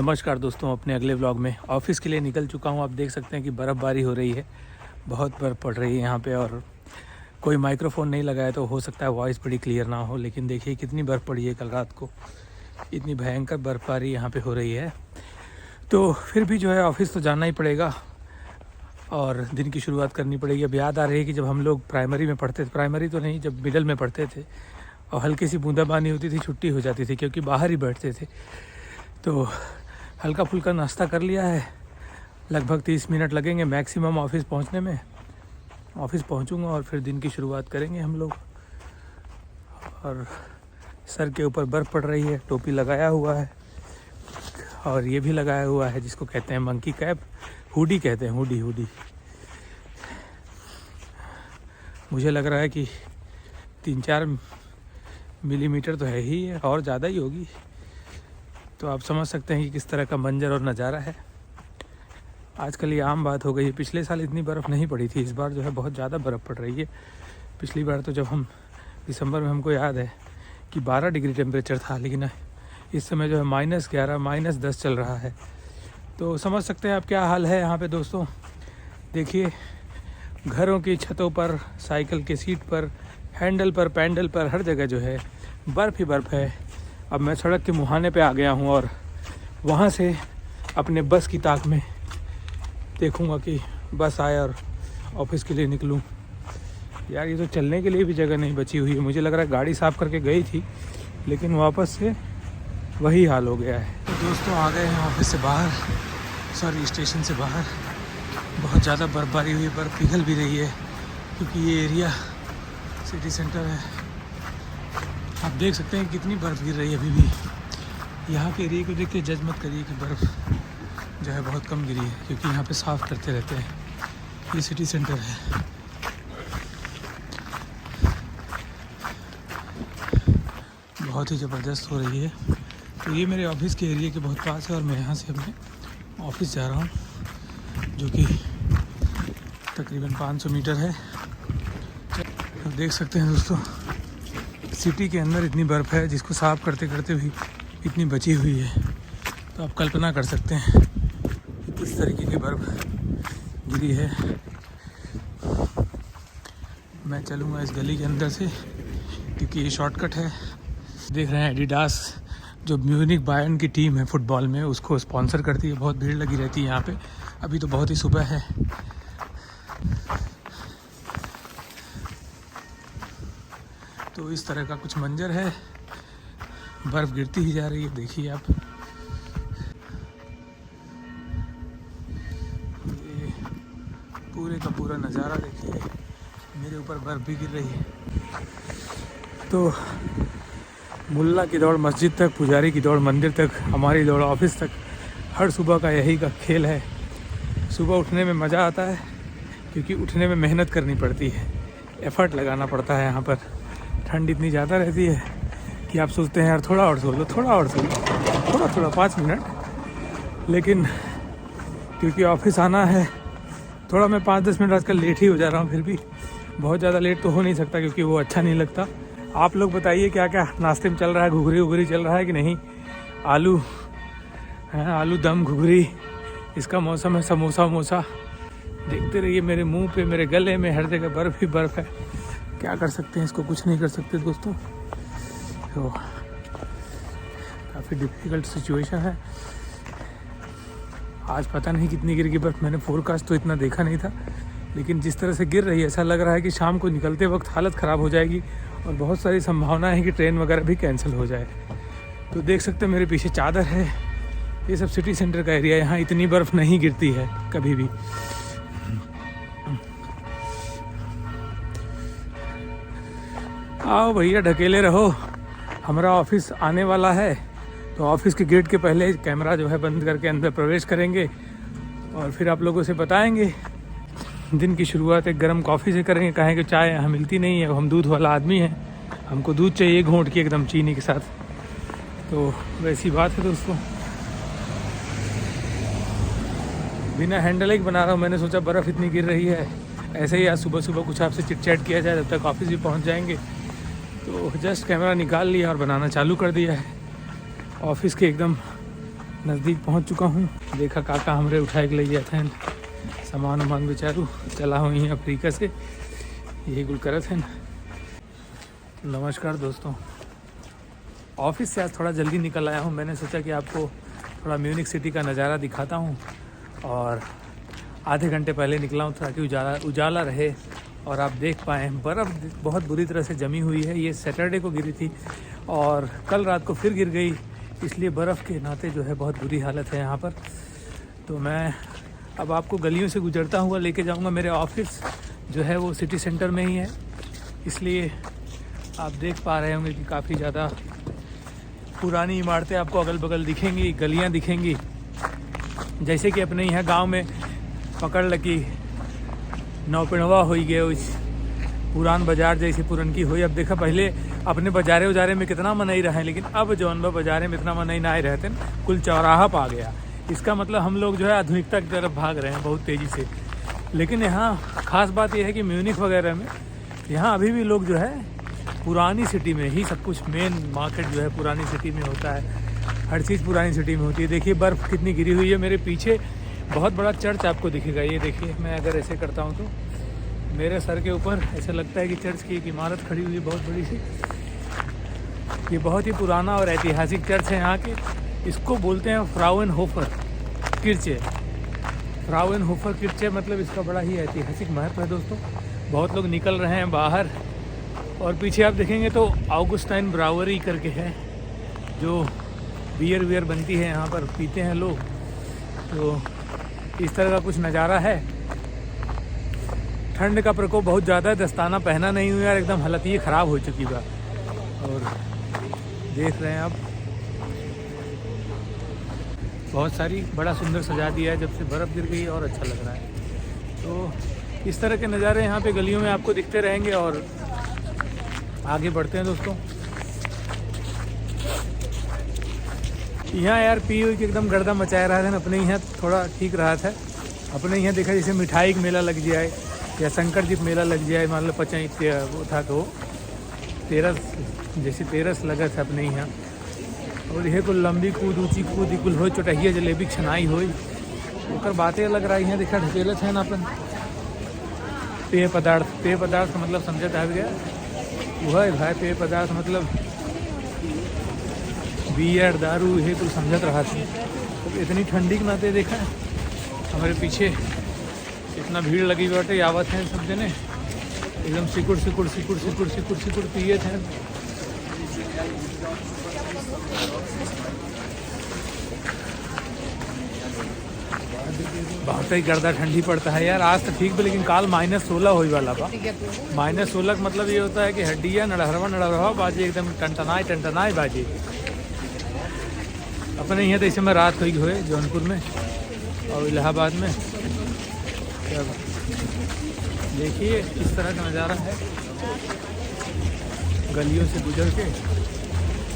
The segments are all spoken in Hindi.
नमस्कार दोस्तों, अपने अगले व्लॉग में ऑफिस के लिए निकल चुका हूँ। आप देख सकते हैं कि बर्फ़बारी हो रही है, बहुत बर्फ़ पड़ रही है यहाँ पे। और कोई माइक्रोफोन नहीं लगाया तो हो सकता है वॉइस बड़ी क्लियर ना हो, लेकिन देखिए कितनी बर्फ़ पड़ी है कल रात को। इतनी भयंकर बर्फ़बारी यहाँ पे हो रही है, तो फिर भी जो है ऑफिस तो जाना ही पड़ेगा और दिन की शुरुआत करनी पड़ेगी। अब याद आ रही है कि जब हम लोग प्राइमरी में पढ़ते थे, प्राइमरी तो नहीं, जब मिडिल में पढ़ते थे और हल्की सी बूंदाबांदी होती थी, छुट्टी हो जाती थी क्योंकि बाहर ही बैठते थे। तो हल्का फुल्का नाश्ता कर लिया है। लगभग 30 मिनट लगेंगे मैक्सिमम ऑफिस पहुंचने में। ऑफिस पहुंचूंगा और फिर दिन की शुरुआत करेंगे हम लोग। और सर के ऊपर बर्फ़ पड़ रही है, टोपी लगाया हुआ है और ये भी लगाया हुआ है जिसको कहते हैं मंकी कैप, हुडी कहते हैं, हुडी। मुझे लग रहा है कि 3-4 मिलीमीटर तो है ही, और ज़्यादा ही होगी। तो आप समझ सकते हैं कि किस तरह का मंजर और नज़ारा है। आजकल ये आम बात हो गई है। पिछले साल इतनी बर्फ़ नहीं पड़ी थी, इस बार जो है बहुत ज़्यादा बर्फ़ पड़ रही है। पिछली बार तो जब हम दिसंबर में, हमको याद है कि 12 डिग्री टेम्परेचर था, लेकिन इस समय जो है -11, -10 चल रहा है। तो समझ सकते हैं आप क्या हाल है यहाँ पे दोस्तों। देखिए घरों की छतों पर, साइकिल के सीट पर, हैंडल पर, पैंडल पर, हर जगह जो है बर्फ़ ही बर्फ़ है। अब मैं सड़क के मुहाने पे आ गया हूँ और वहाँ से अपने बस की ताक में देखूँगा कि बस आए और ऑफिस के लिए निकलूँ। यार ये तो चलने के लिए भी जगह नहीं बची हुई है। मुझे लग रहा है गाड़ी साफ़ करके गई थी, लेकिन वापस से वही हाल हो गया है। तो दोस्तों आ गए हैं ऑफिस से बाहर, सॉरी स्टेशन से बाहर। बहुत ज़्यादा बर्फ़बारी हुई है, बर्फ़ पिघल भी रही है क्योंकि ये एरिया सिटी सेंटर है। आप देख सकते हैं कितनी बर्फ़ गिर रही है अभी भी। यहाँ के एरिया को देख के जज मत करिए कि बर्फ़ जो है बहुत कम गिरी है, क्योंकि यहाँ पे साफ़ करते रहते हैं। ये सिटी सेंटर है। बहुत ही ज़बरदस्त हो रही है। तो ये मेरे ऑफिस के एरिया के बहुत पास है और मैं यहाँ से अपने ऑफिस जा रहा हूँ, जो कि तकरीबन 500 मीटर है। आप देख सकते हैं दोस्तों, सिटी के अंदर इतनी बर्फ़ है जिसको साफ़ करते करते भी इतनी बची हुई है। तो आप कल्पना कर सकते हैं कि किस तरीके की बर्फ़ गिरी है। मैं चलूँगा इस गली के अंदर से क्योंकि ये शॉर्टकट है। देख रहे हैं एडिडास, जो म्यूनिक बायर्न की टीम है फुटबॉल में, उसको स्पॉन्सर करती है। बहुत भीड़ लगी रहती है यहाँ पे। अभी तो बहुत ही सुबह है। तो इस तरह का कुछ मंजर है, बर्फ़ गिरती ही जा रही है। देखिए आप, ये पूरे का पूरा नज़ारा देखिए। मेरे ऊपर बर्फ़ भी गिर रही है। तो मुल्ला की दौड़ मस्जिद तक, पुजारी की दौड़ मंदिर तक, हमारी दौड़ ऑफिस तक, हर सुबह का यही का खेल है। सुबह उठने में मज़ा आता है क्योंकि उठने में मेहनत करनी पड़ती है, एफ़र्ट लगाना पड़ता है। यहाँ पर ठंड इतनी ज़्यादा रहती है कि आप सोचते हैं यार थोड़ा और सो लो, थोड़ा 5 मिनट। लेकिन क्योंकि ऑफिस आना है, थोड़ा मैं 5-10 मिनट आजकल लेट ही हो जा रहा हूँ। फिर भी बहुत ज़्यादा लेट तो हो नहीं सकता क्योंकि वो अच्छा नहीं लगता। आप लोग बताइए क्या क्या नाश्ते में चल रहा है? घुघरी चल रहा है कि नहीं? आलू हैं, आलू दम घुघरी, इसका मौसम है। समोसा देखते रहिए। मेरे मुंह पे, मेरे गले में, हर जगह बर्फ़ ही बर्फ़ है। क्या कर सकते हैं, इसको कुछ नहीं कर सकते दोस्तों। तो काफ़ी डिफ़िकल्ट सिचुएशन है। आज पता नहीं कितनी गिर गई बर्फ़। मैंने फोरकास्ट तो इतना देखा नहीं था, लेकिन जिस तरह से गिर रही है ऐसा लग रहा है कि शाम को निकलते वक्त हालत ख़राब हो जाएगी और बहुत सारी संभावना है कि ट्रेन वगैरह भी कैंसिल हो जाए। तो देख सकते हैं मेरे पीछे चादर है। ये सब सिटी सेंटर का एरिया, यहाँ इतनी बर्फ़ नहीं गिरती है कभी भी। आओ भैया ढकेले रहो, हमारा ऑफिस आने वाला है। तो ऑफिस के गेट के पहले कैमरा जो है बंद करके अंदर प्रवेश करेंगे और फिर आप लोगों से बताएंगे। दिन की शुरुआत एक गर्म कॉफ़ी से करेंगे। कहें कि चाय यहाँ मिलती नहीं है, हम दूध वाला आदमी हैं, हमको दूध चाहिए घोंट के एकदम चीनी के साथ। तो वैसी बात है दोस्तों। बिना हैंडल एक बना रहा हूँ। मैंने सोचा बर्फ़ इतनी गिर रही है, ऐसे ही आज सुबह सुबह कुछ आपसे चिट चैट किया जाए, जब तक ऑफिस भी पहुँच जाएंगे। तो जस्ट कैमरा निकाल लिया और बनाना चालू कर दिया है। ऑफिस के एकदम नज़दीक पहुंच चुका हूं। देखा काका हमरे उठाए के ले गया था सामान वामान बेचारू चला हूँ यहाँ अफ्रीका से, यही कुल करत है। नमस्कार दोस्तों, ऑफिस से आज थोड़ा जल्दी निकल आया हूँ। मैंने सोचा कि आपको थोड़ा म्यूनिक सिटी का नज़ारा दिखाता हूँ, और आधे घंटे पहले निकला हूँ ताकि उजाला रहे और आप देख पाएँ। बर्फ़ बहुत बुरी तरह से जमी हुई है, ये सैटरडे को गिरी थी और कल रात को फिर गिर गई, इसलिए बर्फ़ के नाते जो है बहुत बुरी हालत है यहाँ पर। तो मैं अब आपको गलियों से गुजरता हुआ लेके जाऊँगा। मेरे ऑफिस जो है वो सिटी सेंटर में ही है, इसलिए आप देख पा रहे होंगे कि काफ़ी ज़्यादा पुरानी इमारतें आपको अगल बगल दिखेंगी, गलियाँ दिखेंगी। जैसे कि अपने यहाँ गांव में पकड़ लगी नौपिणवा हो गए, उस पुरान बाजार जैसी पुरनकी हुई। अब देखा पहले अपने बाजारे उजारे में कितना मनई रहे, लेकिन अब जौन बाजारे में इतना मनई ना ही रहते न, कुल चौराहा पा गया। इसका मतलब हम लोग जो है आधुनिकता की तरफ भाग रहे हैं बहुत तेज़ी से। लेकिन यहाँ ख़ास बात यह है कि म्यूनिक वगैरह में यहाँ अभी भी लोग जो है पुरानी सिटी में ही सब कुछ, मेन मार्केट जो है पुरानी सिटी में होता है, हर चीज़ पुरानी सिटी में होती है। देखिए बर्फ़ कितनी गिरी हुई है। मेरे पीछे बहुत बड़ा चर्च आपको दिखेगा, ये देखिए। मैं अगर ऐसे करता हूँ तो मेरे सर के ऊपर ऐसा लगता है कि चर्च की एक इमारत खड़ी हुई है बहुत बड़ी सी। ये बहुत ही पुराना और ऐतिहासिक चर्च है यहाँ के। इसको बोलते हैं फ्राउनहोफर किर्चे। फ्राउनहोफर किर्चे मतलब इसका बड़ा ही ऐतिहासिक महत्व है दोस्तों। बहुत लोग निकल रहे हैं बाहर, और पीछे आप देखेंगे तो ऑगस्टाइन ब्रावरी करके है, जो बियर बनती है यहाँ पर, पीते हैं लोग। तो इस तरह का कुछ नज़ारा है। ठंड का प्रकोप बहुत ज़्यादा है, दस्ताना पहना नहीं हुआ और एकदम हालत ही ख़राब हो चुकी बा। और देख रहे हैं आप बहुत सारी बड़ा सुंदर सजा दिया है, जब से बर्फ़ गिर गई और अच्छा लग रहा है। तो इस तरह के नज़ारे यहाँ पे गलियों में आपको दिखते रहेंगे। और आगे बढ़ते हैं दोस्तों। यहाँ यार पी हुई कि एकदम गर्दा मचाया रहा था। अपने यहाँ थोड़ा ठीक रहा था। अपने यहाँ देखा जैसे मिठाई का मेला लग जाए या शंकर जी मेला लग जाए, मान लो 25 वो था तो 13 लगा था अपने यहाँ। और यह कुल लंबी कूद, ऊँची कूद कुल हो, चटहिया जलेबी छनाई हो, ओकर बातें अलग रहा। यहाँ देखा ढकेलत है ना अपन पेय पदार्थ का मतलब समझत आ गया। वह भाई पेय पदार्थ मतलब बियर दारू, ये कुछ समझत रहा था। तो इतनी ठंडी के नाते देखा हमारे पीछे इतना भीड़ लगी बैठे, आवत हैं सब जने एकदम सिकुड़ पिए थे। बहुत ही गर्दा ठंडी पड़ता है यार। आज तो ठीक भी, लेकिन काल -16 होई वाला बा। -16 का मतलब ये होता है कि हड्डियाँ नड़हरवा बाजे, एकदम टनटनाए बाजे। अपने यहाँ तो इस समय रात हुई हुए जौनपुर में और इलाहाबाद में। देखिए इस तरह का नज़ारा है। गलियों से गुजर के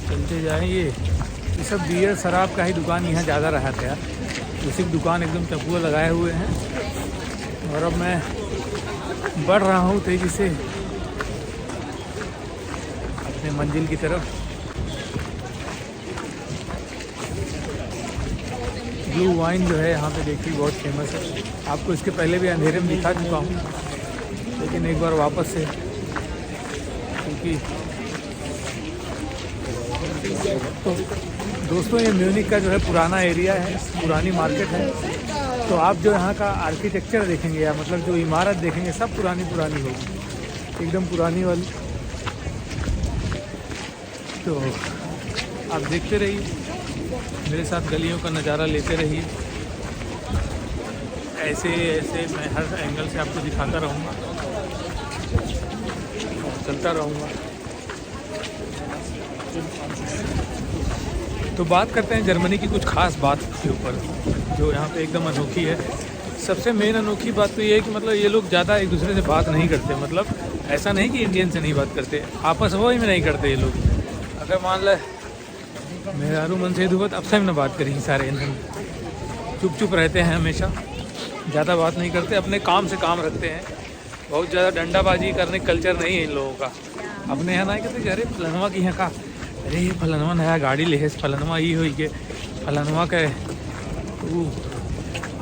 चलते जाएंगे। ये सब बियर शराब का ही दुकान यहाँ ज़्यादा रहा था यार। उसी की दुकान एकदम चपुआ लगाए हुए हैं। और अब मैं बढ़ रहा हूँ तेज़ी से अपने मंजिल की तरफ। ब्लू वाइन जो है यहाँ पे देखिए बहुत फेमस है। आपको इसके पहले भी अंधेरे में दिखा चुका हूँ, लेकिन एक बार वापस से, क्योंकि तो दोस्तों ये म्यूनिक का जो है पुराना एरिया है, पुरानी मार्केट है। तो आप जो यहाँ का आर्किटेक्चर देखेंगे या मतलब जो इमारत देखेंगे सब पुरानी होगी, एकदम पुरानी वाली। तो आप देखते रहिए, मेरे साथ गलियों का नज़ारा लेते रहिए। ऐसे मैं हर एंगल से आपको दिखाता रहूँगा, चलता रहूँगा। तो बात करते हैं जर्मनी की कुछ ख़ास बात के ऊपर, जो यहाँ पे एकदम अनोखी है। सबसे मेन अनोखी बात तो ये है कि मतलब ये लोग ज़्यादा एक दूसरे से बात नहीं करते। मतलब ऐसा नहीं कि इंडियन से नहीं बात करते, आपस वो ही में नहीं करते ये लोग। अगर मान ले मेहरारू मन से दुबत अब से न बात करेंगे, सारे चुप रहते हैं, हमेशा ज़्यादा बात नहीं करते, अपने काम से काम रखते हैं। बहुत ज़्यादा डंडाबाजी करने का कल्चर नहीं है इन लोगों का। अपने यहाँ ना कहते अरे फलनवा की यहाँ का, अरे ये फलनवा नया गाड़ी ले है, फलनवा ये हुई के फलानुआ के ऊ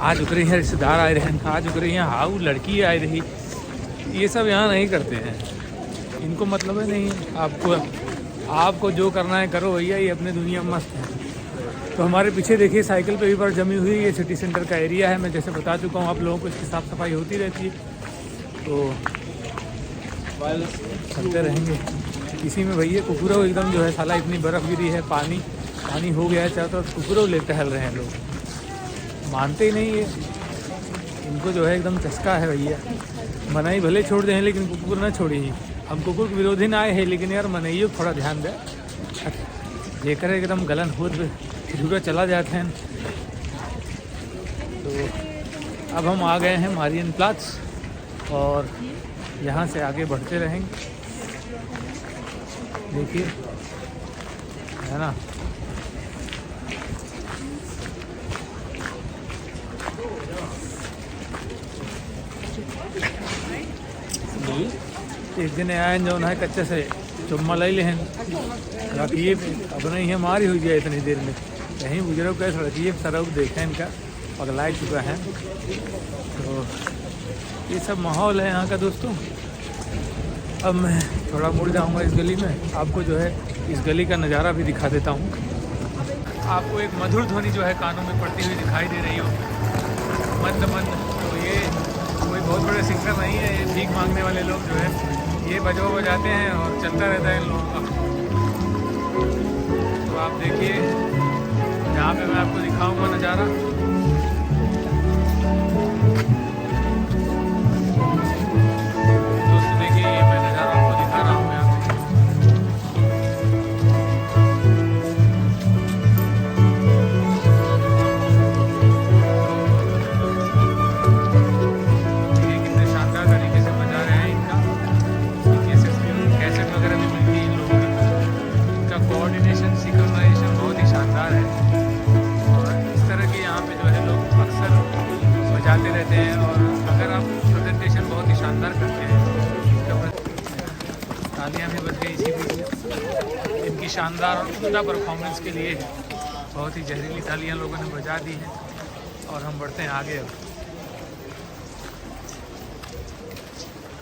आज उतरे हैं, रिश्तेदार आए रहे हैं, आज उतरे हैं, हाउ लड़की आई रही। ये सब यहाँ नहीं करते हैं, इनको मतलब है नहीं। आपको जो करना है करो भैया, ये अपने दुनिया में मस्त है। तो हमारे पीछे देखिए साइकिल पे भी पर जमी हुई, ये सिटी सेंटर का एरिया है। मैं जैसे बता चुका हूँ आप लोगों को, इसकी साफ़ सफाई होती रहती है, तो चलते रहेंगे इसी में। भैया कुकुरों एकदम जो है साला, इतनी बर्फ़ गिरी है, पानी पानी हो गया है चारों तरफ, कुकुरों ले टहल रहे हैं लोग, मानते ही नहीं है। इनको जो है एकदम चस्का है भैया। मनाई भले छोड़ दें लेकिन कुकुर ना छोड़ी ही। हम कुकुर के विरोधी ना आए हैं, लेकिन यार मनइयो थोड़ा ध्यान दे, लेकर एकदम गलन हो धूरा चला जाते हैं। तो अब हम आ गए हैं मारियन प्लाट्स, और यहाँ से आगे बढ़ते रहेंगे। देखिए है ना, एक दिन आए जो है कच्चे से चुम्मा ले लें, रखिए अब नहीं है मारी हुई है इतनी देर में, कहीं बुजुर्ग कैसे रखिए सड़क देखें, इनका पगला चुका है। तो ये सब माहौल है यहाँ का दोस्तों। अब मैं थोड़ा मुड़ जाऊँगा इस गली में, आपको जो है इस गली का नज़ारा भी दिखा देता हूँ। आपको एक मधुर ध्वनि जो है कानों में पड़ती हुई दिखाई दे रही हो, मंद मंद। तो ये कोई बहुत बड़े सिंगर नहीं है, ये भीख मांगने वाले लोग जो है ये बजाते हैं और चलता रहता है इन लोगों का। तो आप देखिए यहाँ पे मैं आपको दिखाऊंगा नज़ारा। दोस्तों देखिए ये मैं नज़ारा आपको दिखा रहा हूँ यहाँ पे। ये कितने शानदार तरीके से बजा रहे हैं, इनका कैसेट वगैरह भी मिलती है इन लोगों की। इनका कोऑर्डिनेशन सिंक्रोनाइजेशन बहुत ही शानदार है, और इस तरह के यहाँ पे जो है लोग अक्सर बजाते रहते हैं। और अगर आप प्रेजेंटेशन बहुत ही शानदार करते हैं, तालियां भी बज गई इसी बीच इनकी शानदार और उम्दा परफॉर्मेंस के लिए। बहुत ही जहरीली तालियां लोगों ने बजा दी हैं, और हम बढ़ते हैं आगे। अब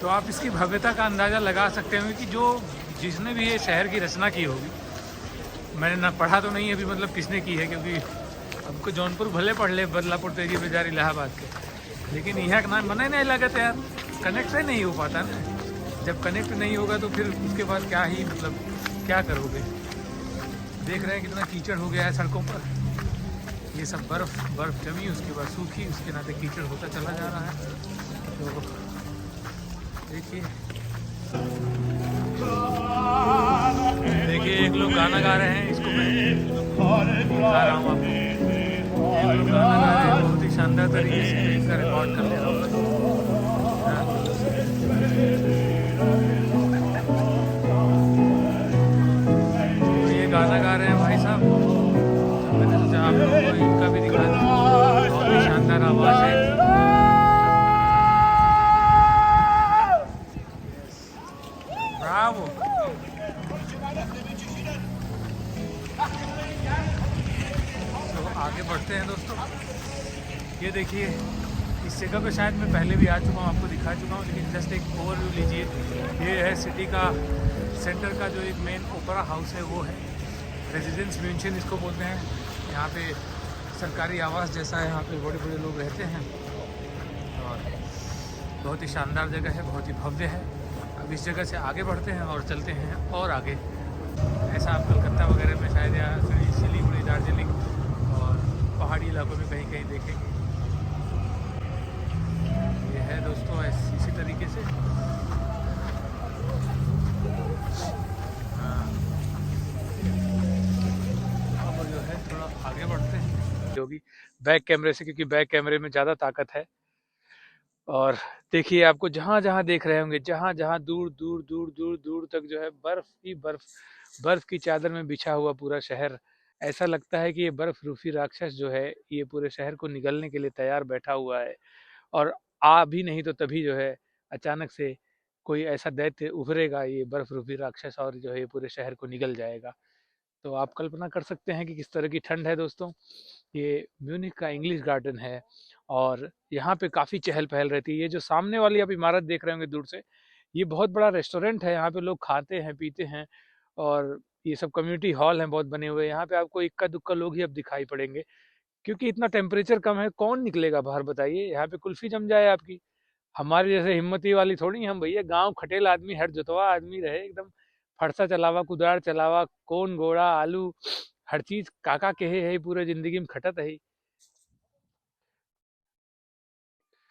तो आप इसकी भव्यता का अंदाज़ा लगा सकते हैं कि जो जिसने भी ये शहर की रचना की होगी, मैंने ना पढ़ा तो नहीं है अभी मतलब किसने की है, क्योंकि हमको जौनपुर भले पढ़ ले, बदलापुर तेजी बाजार इलाहाबाद के, लेकिन यहाँ का नाम मना ही नहीं लगा था यार, कनेक्ट ही नहीं हो पाता ना। जब कनेक्ट नहीं होगा तो फिर उसके बाद क्या ही मतलब क्या करोगे। देख रहे हैं कितना कीचड़ हो गया है सड़कों पर, ये सब बर्फ़ जमी, उसके बाद सूखी, उसके नाते कीचड़ होता चला जा रहा है। तो देखिए एक लोग गाना गा रहे हैं, इसको मैं दिखा रहा हूँ आपको। एक लोग गाना गा रहे हैं बहुत ही शानदार तरीके से, इसका रिकॉर्ड कर ले रहा हूँ। तो ये गाना गा रहे हैं भाई साहब, तो मैंने सोचा आप लोगों को इनका भी दिखा दूँ। बहुत ही शानदार आवाज़ है। ब्रावो। तो आगे बढ़ते हैं दोस्तों। ये देखिए इस जगह पे शायद मैं पहले भी आ चुका हूँ, आपको दिखा चुका हूँ, लेकिन जस्ट एक ओवरव्यू लीजिए। ये है सिटी का सेंटर का जो एक मेन ओपेरा हाउस है, वो है रेजिडेंस म्यूनशन इसको बोलते हैं। यहाँ पे सरकारी आवास जैसा है, यहाँ पे बड़े बड़े लोग रहते हैं, और बहुत ही शानदार जगह है, बहुत ही भव्य है। अब इस जगह से आगे बढ़ते हैं और चलते हैं और आगे। ऐसा आप कलकत्ता वगैरह में शायद, या सिलीगुड़ी, दार्जिलिंग और पहाड़ी इलाकों में कहीं कहीं देखेंगे। ये है दोस्तों इसी तरीके से। हाँ, अब जो है थोड़ा आगे बढ़ते हैं जो भी बैक कैमरे से, क्योंकि बैक कैमरे में ज़्यादा ताकत है। और देखिए आपको जहाँ जहाँ देख रहे होंगे, जहाँ जहाँ दूर दूर दूर दूर दूर तक जो है बर्फ़ ही बर्फ़, बर्फ़ की चादर में बिछा हुआ पूरा शहर। ऐसा लगता है कि ये बर्फ़ रूपी राक्षस जो है ये पूरे शहर को निगलने के लिए तैयार बैठा हुआ है, और आ भी नहीं तो तभी जो है अचानक से कोई ऐसा दैत्य उभरेगा, ये बर्फ़ रूपी राक्षस, और जो है ये पूरे शहर को निगल जाएगा। तो आप कल्पना कर सकते हैं कि किस तरह की ठंड है दोस्तों। ये म्यूनिख का इंग्लिश गार्डन है और यहाँ पे काफ़ी चहल पहल रहती है। ये जो सामने वाली आप इमारत देख रहे होंगे दूर से, ये बहुत बड़ा रेस्टोरेंट है। यहाँ पे लोग खाते हैं पीते हैं और ये सब कम्युनिटी हॉल हैं बहुत बने हुए। यहाँ पे आपको इक्का दुक्का लोग ही अब दिखाई पड़ेंगे, क्योंकि इतना टेम्परेचर कम है, कौन निकलेगा बाहर बताइए। यहाँ पे कुल्फी जम जाए आपकी। हमारे जैसे हिम्मती वाली थोड़ी हम भैया, गांव खटेल आदमी, हर जोतवा आदमी रहे एकदम। फरसा चलावा, कुदार चलावा, कौन घोड़ा आलू, हर चीज काका कहे है, पूरे जिंदगी में खटत है।